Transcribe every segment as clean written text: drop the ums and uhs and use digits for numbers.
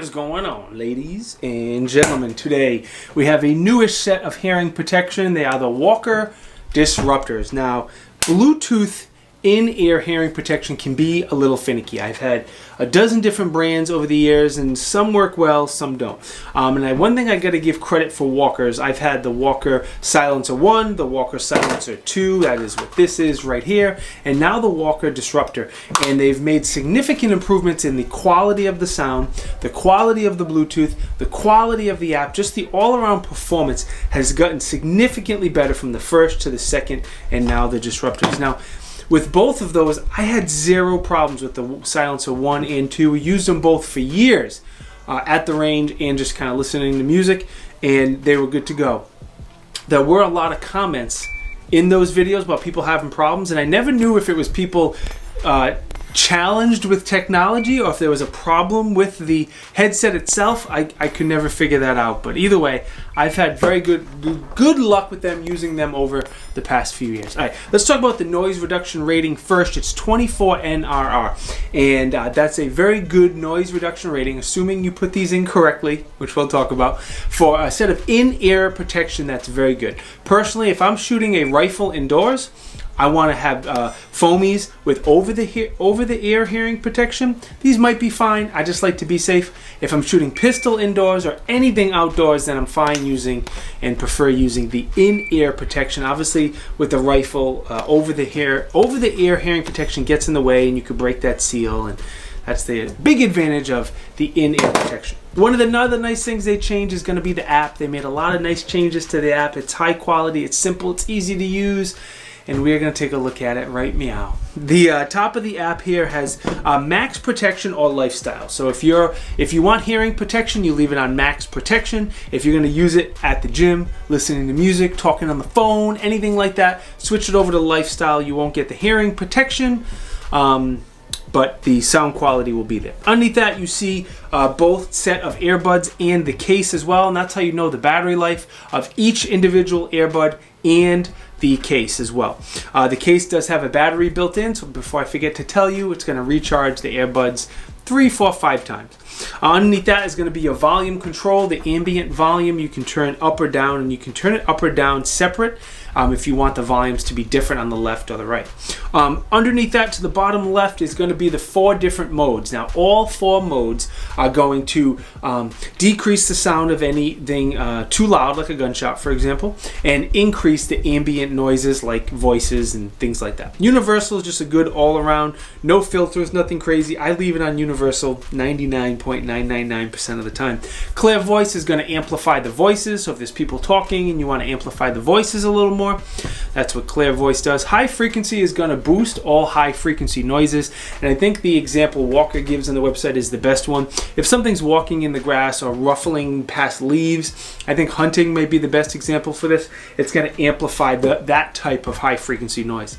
is going on, ladies and gentlemen? Today we have a newish set of hearing protection. They are the Walker Disruptors. Now, Bluetooth in-ear hearing protection can be a little finicky. I've had a dozen different brands over the years, and some work well, some don't. One thing I got to give credit for Walkers, I've had the Walker Silencer 1, the Walker Silencer 2, that is what this is right here, and now the Walker Disruptor. And they've made significant improvements in the quality of the sound, the quality of the Bluetooth, the quality of the app, just the all-around performance has gotten significantly better from the first to the second, and now the Disruptors. Now, with both of those, I had zero problems with the Silencer 1 and 2. We used them both for years at the range and just kind of listening to music, and they were good to go. There were a lot of comments in those videos about people having problems, and I never knew if it was people challenged with technology or if there was a problem with the headset itself. I could never figure that out, but either way, I've had very good luck with them, using them over the past few years. All right, let's talk about the noise reduction rating first. It's 24 NRR, and that's a very good noise reduction rating, assuming you put these in correctly, which we'll talk about. For a set of in-ear protection, that's very good. Personally, if I'm shooting a rifle indoors, I want to have foamies with over-the-ear hearing protection. These might be fine. I just like to be safe. If I'm shooting pistol indoors or anything outdoors, then I'm fine using and prefer using the in-ear protection. Obviously, with the rifle, over-the-ear hearing protection gets in the way, and you could break that seal, and that's the big advantage of the in-ear protection. One of the other nice things they changed is going to be the app. They made a lot of nice changes to the app. It's high quality, it's simple, it's easy to use, and we're going to take a look at it right meow. The top of the app here has max protection or lifestyle. So if you want hearing protection, you leave it on max protection. If you're going to use it at the gym, listening to music, talking on the phone, anything like that, switch it over to lifestyle. You won't get the hearing protection, but the sound quality will be there. Underneath that, you see both set of earbuds and the case as well, and that's how you know the battery life of each individual earbud and the case as well. The case does have a battery built in, so before I forget to tell you, it's going to recharge the earbuds 3, 4, 5 times. Underneath that is going to be your volume control, the ambient volume. You can turn up or down, and you can turn it up or down separate if you want the volumes to be different on the left or the right. Underneath that, to the bottom left, is going to be the 4 different modes. Now, all 4 modes are going to decrease the sound of anything too loud, like a gunshot, for example, and increase the ambient noises like voices and things like that. Universal is just a good all-around, no filters, nothing crazy. I leave it on universal 99.999% of the time. Clear voice is going to amplify the voices, so if there's people talking and you want to amplify the voices a little more, that's what clear voice does. High frequency is going to boost all high frequency noises, and I think the example Walker gives on the website is the best one. If something's walking in the grass or ruffling past leaves, I think hunting may be the best example for this. It's going to amplify that type of high frequency noise.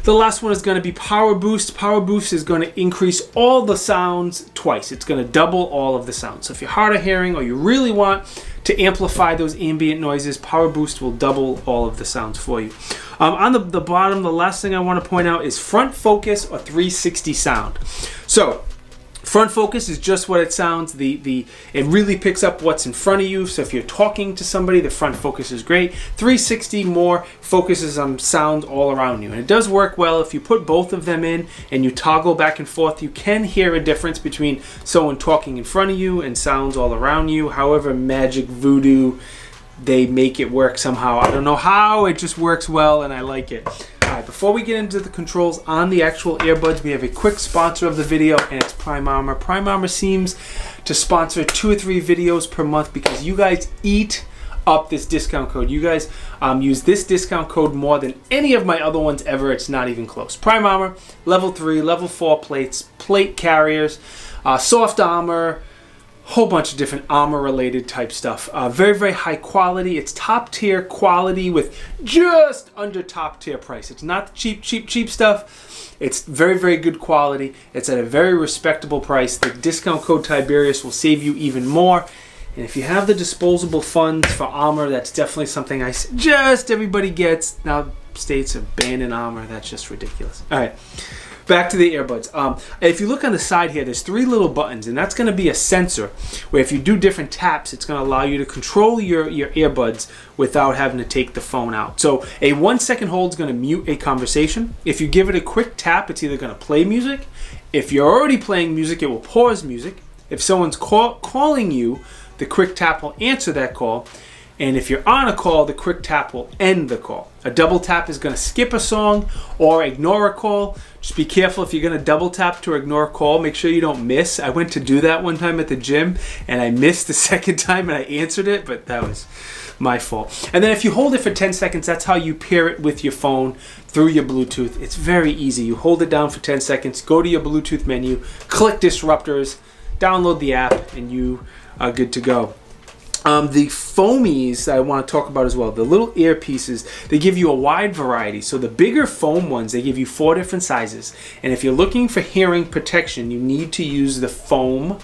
The last one is going to be Power Boost. Power Boost is going to increase all the sounds twice. It's going to double all of the sounds. So if you're hard of hearing or you really want to amplify those ambient noises, Power Boost will double all of the sounds for you. On the bottom, the last thing I want to point out is front focus or 360 sound. So front focus is just what it sounds. It really picks up what's in front of you. So if you're talking to somebody, the front focus is great. 360 more focuses on sound all around you. And it does work well. If you put both of them in and you toggle back and forth, you can hear a difference between someone talking in front of you and sounds all around you. However, magic voodoo, they make it work somehow. I don't know how, it just works well and I like it. Alright, before we get into the controls on the actual earbuds, we have a quick sponsor of the video, and it's Prime Armor. Prime Armor seems to sponsor 2 or 3 videos per month because you guys eat up this discount code. You guys use this discount code more than any of my other ones ever. It's not even close. Prime Armor, level 3, level 4 plates, plate carriers, soft armor, whole bunch of different armor related type stuff. Very, very high quality. It's top tier quality with just under top tier price. It's not the cheap stuff. It's very, very good quality. It's at a very respectable price. The discount code Tiberious will save you even more. And if you have the disposable funds for armor, that's definitely something I suggest everybody gets. Now, states are banning armor. That's just ridiculous. All right. Back to the earbuds. If you look on the side here, there's 3 little buttons, and that's going to be a sensor where if you do different taps, it's going to allow you to control your earbuds without having to take the phone out. So a 1 second hold is going to mute a conversation. If you give it a quick tap, it's either going to play music. If you're already playing music, it will pause music. If someone's calling you, the quick tap will answer that call. And if you're on a call, the quick tap will end the call. A double tap is going to skip a song or ignore a call. Just be careful if you're going to double tap to ignore a call. Make sure you don't miss. I went to do that one time at the gym, and I missed the second time, and I answered it, but that was my fault. And then if you hold it for 10 seconds, that's how you pair it with your phone through your Bluetooth. It's very easy. You hold it down for 10 seconds, go to your Bluetooth menu, click Disruptors, download the app, and you are good to go. The foamies I want to talk about as well, the little earpieces, they give you a wide variety. So the bigger foam ones, they give you 4 different sizes. And if you're looking for hearing protection, you need to use the foam,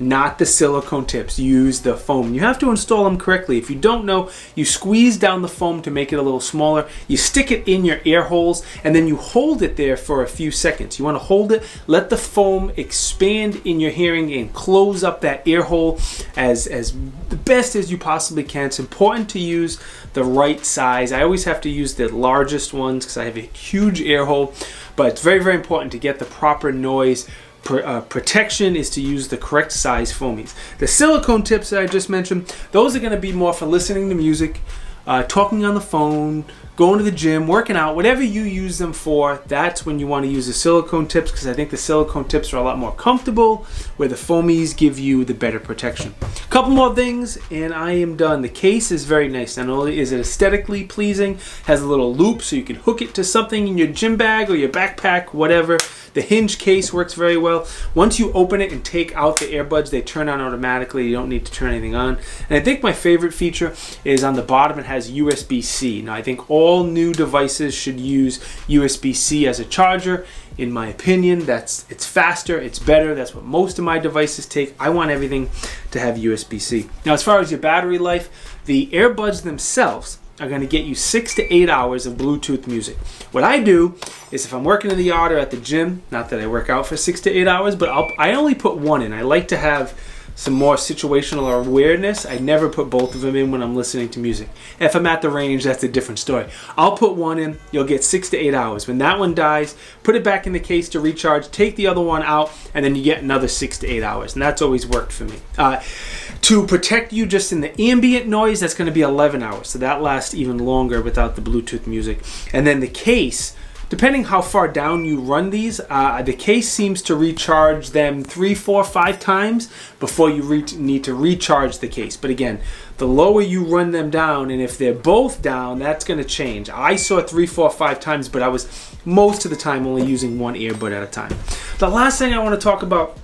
not the silicone tips. Use the foam. You have to install them correctly. If you don't know, you squeeze down the foam to make it a little smaller. You stick it in your ear holes, and then you hold it there for a few seconds. You want to hold it, let the foam expand in your hearing and close up that ear hole as the best as you possibly can. It's important to use the right size. I always have to use the largest ones because I have a huge ear hole, but it's very, very important to get the proper noise protection is to use the correct size foamies. The silicone tips that I just mentioned, those are going to be more for listening to music, talking on the phone, going to the gym, working out, whatever you use them for. That's when you want to use the silicone tips, because I think the silicone tips are a lot more comfortable, where the foamies give you the better protection. A couple more things and I am done. The case is very nice. Not only is it aesthetically pleasing, has a little loop so you can hook it to something in your gym bag or your backpack, whatever. The hinge case works very well. Once you open it and take out the earbuds, they turn on automatically. You don't need to turn anything on. And I think my favorite feature is on the bottom, it has USB-C. Now I think all new devices should use USB-C as a charger. In my opinion, it's faster, it's better. That's what most of my devices take. I want everything to have USB-C. Now as far as your battery life, the earbuds themselves are going to get you 6 to 8 hours of Bluetooth music. What I do is if I'm working in the yard or at the gym, not that I work out for 6 to 8 hours, but I only put one in. I like to have some more situational awareness. I never put both of them in when I'm listening to music. If I'm at the range, that's a different story. I'll put one in, you'll get 6 to 8 hours. When that one dies, put it back in the case to recharge, take the other one out, and then you get another 6 to 8 hours. And that's always worked for me. To protect you just in the ambient noise, that's going to be 11 hours. So that lasts even longer without the Bluetooth music. And then the case, depending how far down you run these, the case seems to recharge them 3, 4, 5 times before you need to recharge the case. But again, the lower you run them down, and if they're both down, that's going to change. I saw 3, 4, 5 times, but I was most of the time only using one earbud at a time. The last thing I want to talk about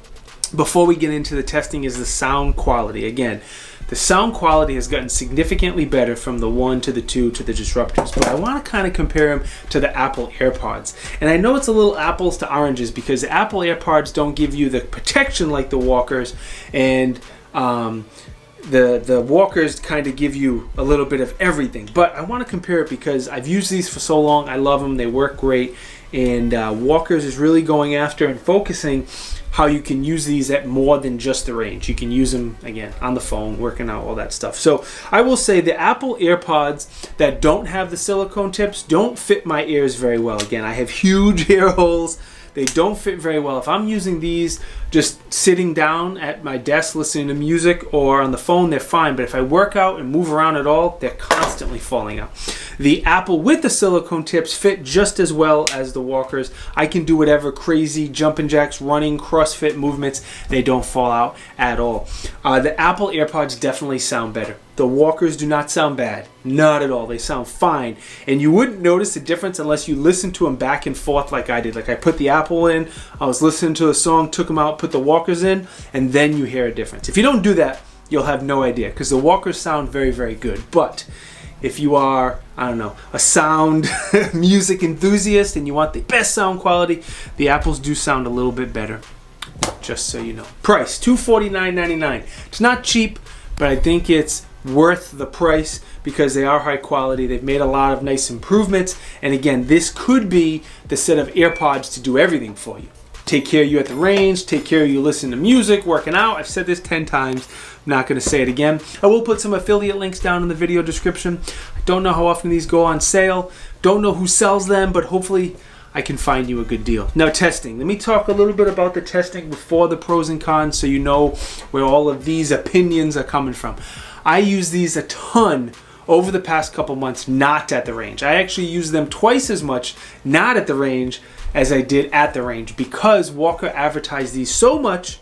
before we get into the testing is the sound quality. Again, the sound quality has gotten significantly better from the 1 to the 2 to the Disruptors, but I want to kind of compare them to the Apple AirPods. And I know it's a little apples to oranges because the Apple AirPods don't give you the protection like the Walkers, and the Walkers kind of give you a little bit of everything. But I want to compare it because I've used these for so long. I love them. They work great. And Walkers is really going after and focusing how you can use these at more than just the range. You can use them, again, on the phone, working out, all that stuff. So I will say the Apple AirPods that don't have the silicone tips don't fit my ears very well. Again, I have huge ear holes. They don't fit very well. If I'm using these just sitting down at my desk listening to music or on the phone, they're fine. But if I work out and move around at all, they're constantly falling out. The Apple with the silicone tips fit just as well as the Walkers. I can do whatever crazy jumping jacks, running, CrossFit movements. They don't fall out at all. The Apple AirPods definitely sound better. The Walkers do not sound bad. Not at all. They sound fine. And you wouldn't notice the difference unless you listen to them back and forth like I did. Like I put the Apple in, I was listening to a song, took them out, put the Walkers in, and then you hear a difference. If you don't do that, you'll have no idea because the Walkers sound very, very good. But if you are, I don't know, a sound music enthusiast and you want the best sound quality, the Apples do sound a little bit better. Just so you know. Price, $249.99. It's not cheap, but I think it's worth the price because they are high quality. They've made a lot of nice improvements. And again, this could be the set of AirPods to do everything for you. Take care of you at the range, take care of you listening to music, working out. I've said this 10 times. I'm not going to say it again. I will put some affiliate links down in the video description. I don't know how often these go on sale. Don't know who sells them, but hopefully I can find you a good deal. Now, testing. Let me talk a little bit about the testing before the pros and cons so you know where all of these opinions are coming from. I use these a ton over the past couple months, not at the range. I actually use them twice as much not at the range as I did at the range because Walker advertised these so much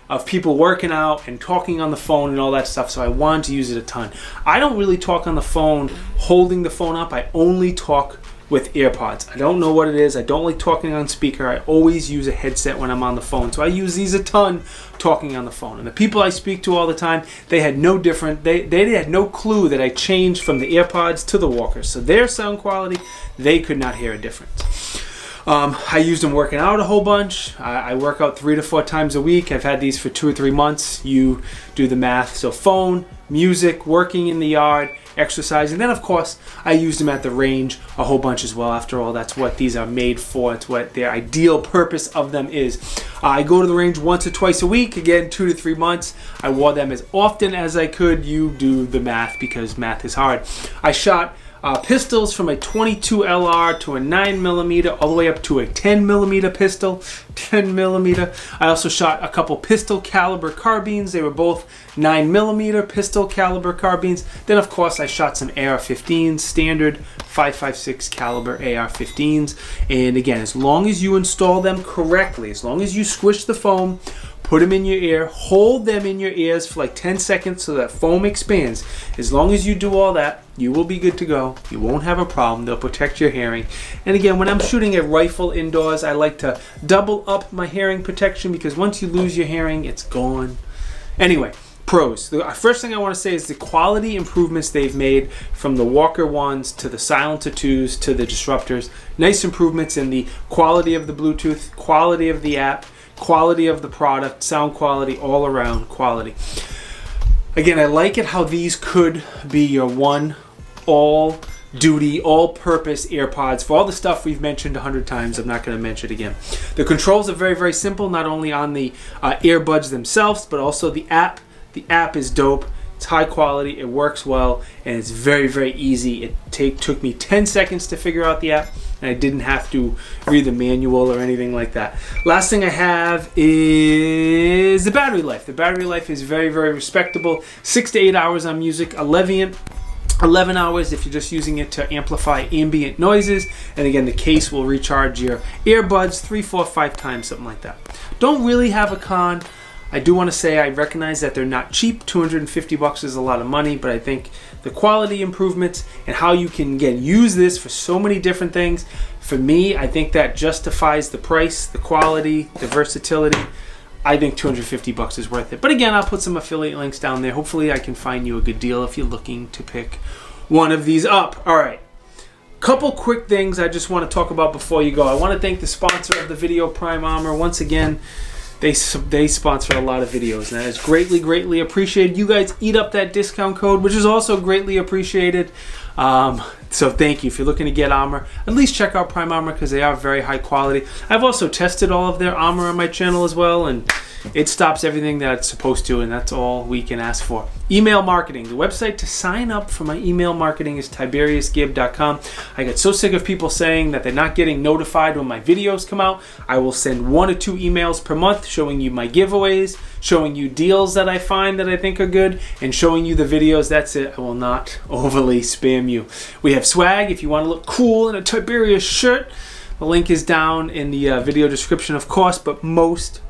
of people working out and talking on the phone and all that stuff, so I wanted to use it a ton. I don't really talk on the phone holding the phone up. I only talk with AirPods. I don't know what it is. I don't like talking on speaker. I always use a headset when I'm on the phone. So I use these a ton talking on the phone. And the people I speak to all the time, they had no different. They had no clue that I changed from the AirPods to the Walker. So their sound quality, they could not hear a difference. I used them working out a whole bunch. I work out 3 to 4 times a week. I've had these for 2 or 3 months. You do the math. So phone, music, working in the yard, exercise, and then of course I used them at the range a whole bunch as well. After all, that's what these are made for. It's what their ideal purpose of them is. I go to the range once or twice a week. Again, 2 to 3 months. I wore them as often as I could. You do the math because math is hard. I shot pistols from a 22 LR to a 9mm all the way up to a 10mm pistol. 10mm. I also shot a couple pistol caliber carbines. They were both 9mm pistol caliber carbines. Then of course I shot some AR-15s, standard 5.56 caliber AR-15s. And again, as long as you install them correctly, as long as you squish the foam, put them in your ear, hold them in your ears for like 10 seconds so that foam expands. As long as you do all that, you will be good to go. You won't have a problem. They'll protect your hearing. And again, when I'm shooting a rifle indoors, I like to double up my hearing protection because once you lose your hearing, it's gone. Anyway, pros. The first thing I want to say is the quality improvements they've made from the Walker 1s to the Silencer 2s to the Disruptors. Nice improvements in the quality of the Bluetooth, quality of the app, quality of the product, sound quality, all around quality. Again, I like it how these could be your one all-duty, all-purpose AirPods for all the stuff we've mentioned 100 times. I'm not going to mention it again. The controls are very, very simple, not only on the earbuds themselves, but also the app. The app is dope. It's high quality, it works well, and it's very, very easy. It took me 10 seconds to figure out the app, and I didn't have to read the manual or anything like that. Last thing I have is the battery life. The battery life is very, very respectable. 6 to 8 hours on music, 11 hours if you're just using it to amplify ambient noises. And again, the case will recharge your earbuds 3, 4, 5 times, something like that. Don't really have a con. I do want to say I recognize that they're not cheap. $250 is a lot of money, but I think the quality improvements and how you can, again, use this for so many different things, for me, I think that justifies the price, the quality, the versatility. I think $250 is worth it. But again, I'll put some affiliate links down there. Hopefully I can find you a good deal if you're looking to pick one of these up. All right. Couple quick things I just want to talk about before you go. I want to thank the sponsor of the video, Prime Armor. Once again, they sponsor a lot of videos, and that is greatly, greatly appreciated. You guys eat up that discount code, which is also greatly appreciated. So thank you. If you're looking to get armor, at least check out Prime Armor because they are very high quality. I've also tested all of their armor on my channel as well, and it stops everything that it's supposed to, and that's all we can ask for. Email marketing. The website to sign up for my email marketing is TiberiousGib.com. I get so sick of people saying that they're not getting notified when my videos come out. I will send 1 or 2 emails per month showing you my giveaways, showing you deals that I find that I think are good, and showing you the videos. That's it. I will not overly spam you. We have swag if you want to look cool in a Tiberious shirt. The link is down in the video description, of course, but most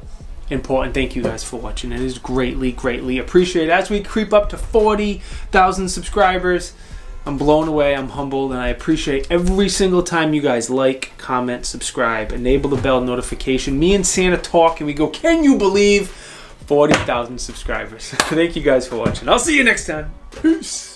important, thank you guys for watching. It is greatly, greatly appreciated. As we creep up to 40,000 subscribers, I'm blown away, I'm humbled, and I appreciate every single time you guys like, comment, subscribe, enable the bell notification. Me and Santa talk and we go, can you believe 40,000 subscribers? Thank you guys for watching. I'll see you next time. Peace.